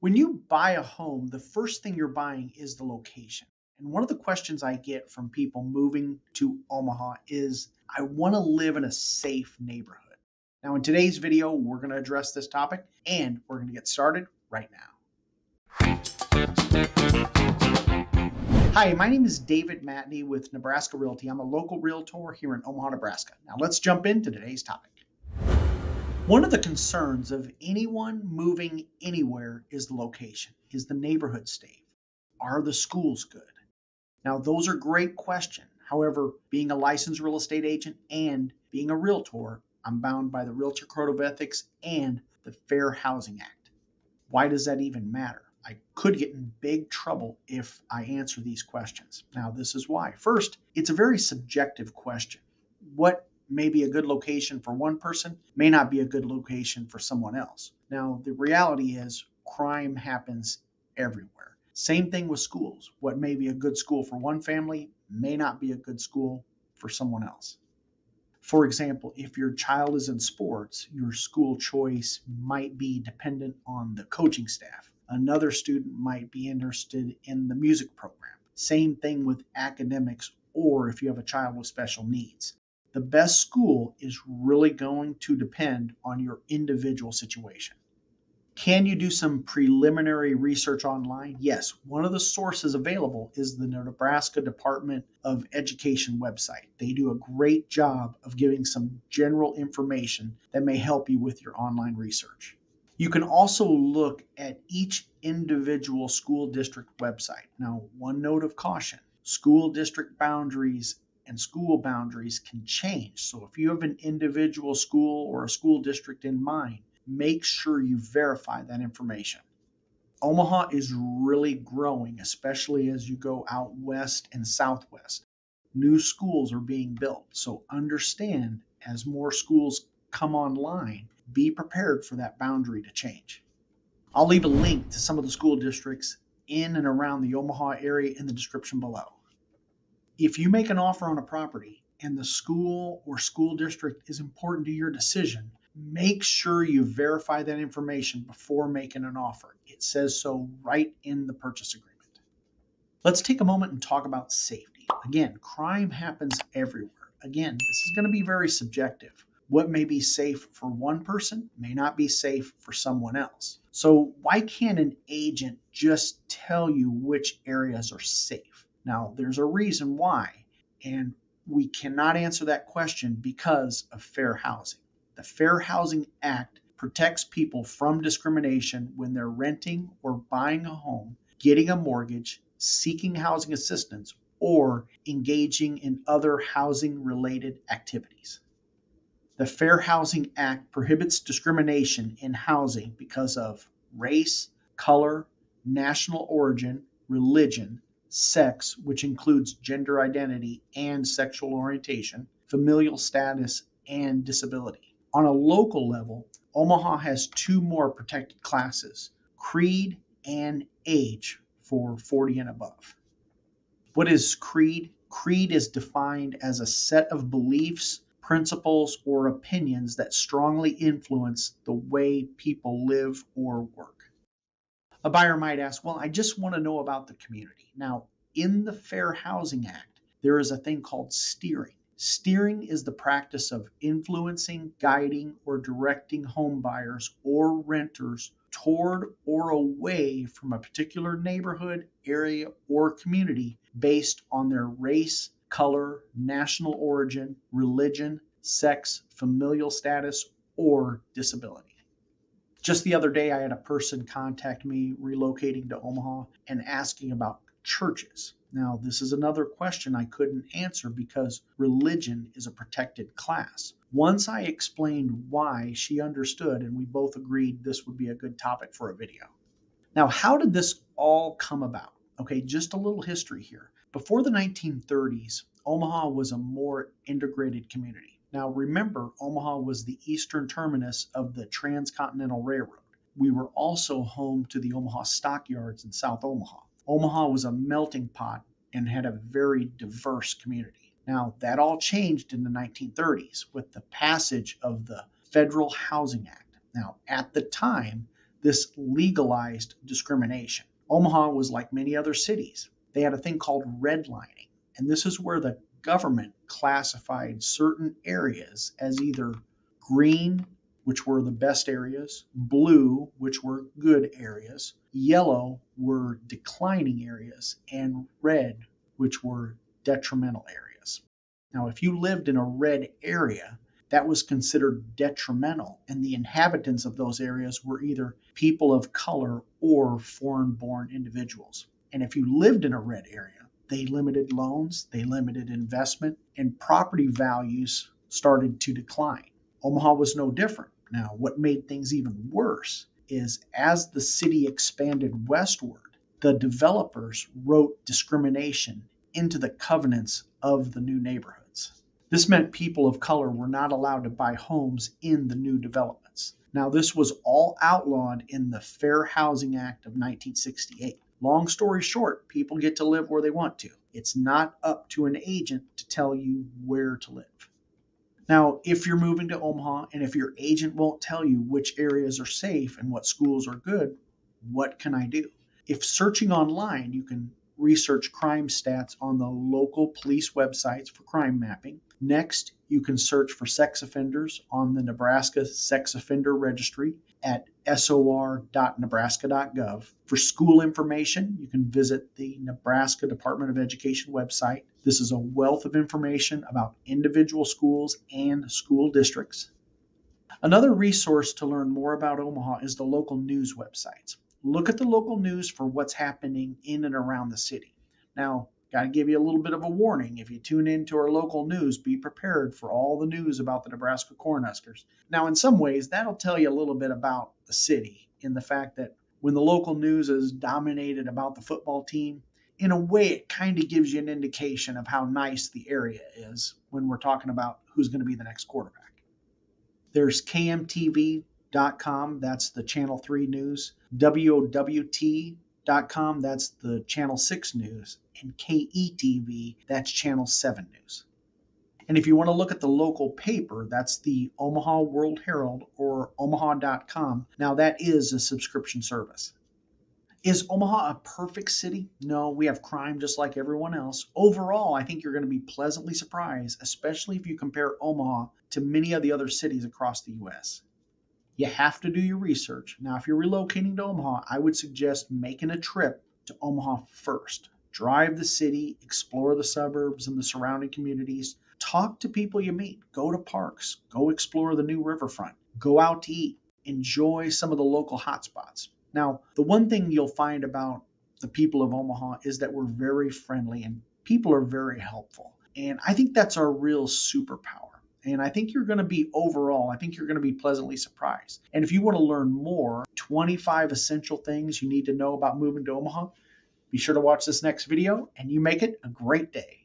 When you buy a home, the first thing you're buying is the location. And one of the questions I get from people moving to Omaha is, I want to live in a safe neighborhood. Now, in today's video, we're going to address this topic, and we're going to get started right now. Hi, my name is David Matney with Nebraska Realty. I'm a local realtor here in Omaha, Nebraska. Now, let's jump into today's topic. One of the concerns of anyone moving anywhere is the location. Is the neighborhood safe? Are the schools good? Now, those are great questions. However, being a licensed real estate agent and being a realtor, I'm bound by the Realtor Code of Ethics and the Fair Housing Act. Why does that even matter? I could get in big trouble if I answer these questions. Now, this is why. First, it's a very subjective question. What may be a good location for one person may not be a good location for someone else. Now, the reality is crime happens everywhere. Same thing with schools. What may be a good school for one family may not be a good school for someone else. For example, if your child is in sports, your school choice might be dependent on the coaching staff. Another student might be interested in the music program. Same thing with academics, or if you have a child with special needs. The best school is really going to depend on your individual situation. Can you do some preliminary research online? Yes, one of the sources available is the Nebraska Department of Education website. They do a great job of giving some general information that may help you with your online research. You can also look at each individual school district website. Now, one note of caution, school district boundaries and school boundaries can change. So if you have an individual school or a school district in mind, make sure you verify that information. Omaha is really growing, especially as you go out west and southwest. New schools are being built. So understand, as more schools come online, be prepared for that boundary to change. I'll leave a link to some of the school districts in and around the Omaha area in the description below. If you make an offer on a property and the school or school district is important to your decision, make sure you verify that information before making an offer. It says so right in the purchase agreement. Let's take a moment and talk about safety. Again, crime happens everywhere. Again, this is going to be very subjective. What may be safe for one person may not be safe for someone else. So why can't an agent just tell you which areas are safe? Now, there's a reason why, and we cannot answer that question because of fair housing. The Fair Housing Act protects people from discrimination when they're renting or buying a home, getting a mortgage, seeking housing assistance, or engaging in other housing-related activities. The Fair Housing Act prohibits discrimination in housing because of race, color, national origin, religion, sex, which includes gender identity and sexual orientation, familial status, and disability. On a local level, Omaha has two more protected classes, creed and age for 40 and above. What is creed? Creed is defined as a set of beliefs, principles, or opinions that strongly influence the way people live or work. A buyer might ask, well, I just want to know about the community. Now, in the Fair Housing Act, there is a thing called steering. Steering is the practice of influencing, guiding, or directing home buyers or renters toward or away from a particular neighborhood, area, or community based on their race, color, national origin, religion, sex, familial status, or disability. Just the other day, I had a person contact me relocating to Omaha and asking about churches. Now, this is another question I couldn't answer because religion is a protected class. Once I explained why, she understood, and we both agreed this would be a good topic for a video. Now, how did this all come about? Okay, just a little history here. Before the 1930s, Omaha was a more integrated community. Now remember, Omaha was the eastern terminus of the Transcontinental Railroad. We were also home to the Omaha stockyards in South Omaha. Omaha was a melting pot and had a very diverse community. Now that all changed in the 1930s with the passage of the Federal Housing Act. Now at the time, this legalized discrimination. Omaha was like many other cities. They had a thing called redlining, and this is where the government classified certain areas as either green, which were the best areas, blue, which were good areas, yellow were declining areas, and red, which were detrimental areas. Now, if you lived in a red area, that was considered detrimental, and the inhabitants of those areas were either people of color or foreign-born individuals. And if you lived in a red area, they limited loans, they limited investment, and property values started to decline. Omaha was no different. Now, what made things even worse is as the city expanded westward, the developers wrote discrimination into the covenants of the new neighborhoods. This meant people of color were not allowed to buy homes in the new developments. Now, this was all outlawed in the Fair Housing Act of 1968. Long story short, people get to live where they want to. It's not up to an agent to tell you where to live. Now, if you're moving to Omaha and if your agent won't tell you which areas are safe and what schools are good, what can I do? If searching online, you can research crime stats on the local police websites for crime mapping. Next, you can search for sex offenders on the Nebraska Sex Offender Registry at sor.nebraska.gov. For school information, you can visit the Nebraska Department of Education website. This is a wealth of information about individual schools and school districts. Another resource to learn more about Omaha is the local news websites. Look at the local news for what's happening in and around the city. Now, got to give you a little bit of a warning. If you tune into our local news, be prepared for all the news about the Nebraska Cornhuskers. Now, in some ways, that'll tell you a little bit about the city in the fact that when the local news is dominated about the football team, in a way, it kind of gives you an indication of how nice the area is when we're talking about who's going to be the next quarterback. There's KMTV.com, that's the Channel 3 news, WOWT.com, that's the Channel 6 news, and KETV, that's Channel 7 news. And if you want to look at the local paper, that's the Omaha World Herald or Omaha.com. Now, that is a subscription service. Is Omaha a perfect city? No, we have crime just like everyone else. Overall, I think you're going to be pleasantly surprised, especially if you compare Omaha to many of the other cities across the U.S. You have to do your research. Now, if you're relocating to Omaha, I would suggest making a trip to Omaha first. Drive the city, explore the suburbs and the surrounding communities. Talk to people you meet. Go to parks. Go explore the new riverfront. Go out to eat. Enjoy some of the local hotspots. Now, the one thing you'll find about the people of Omaha is that we're very friendly and people are very helpful. And I think that's our real superpower. And I think you're going to be pleasantly surprised. And if you want to learn more, 25 essential things you need to know about moving to Omaha, be sure to watch this next video and you make it a great day.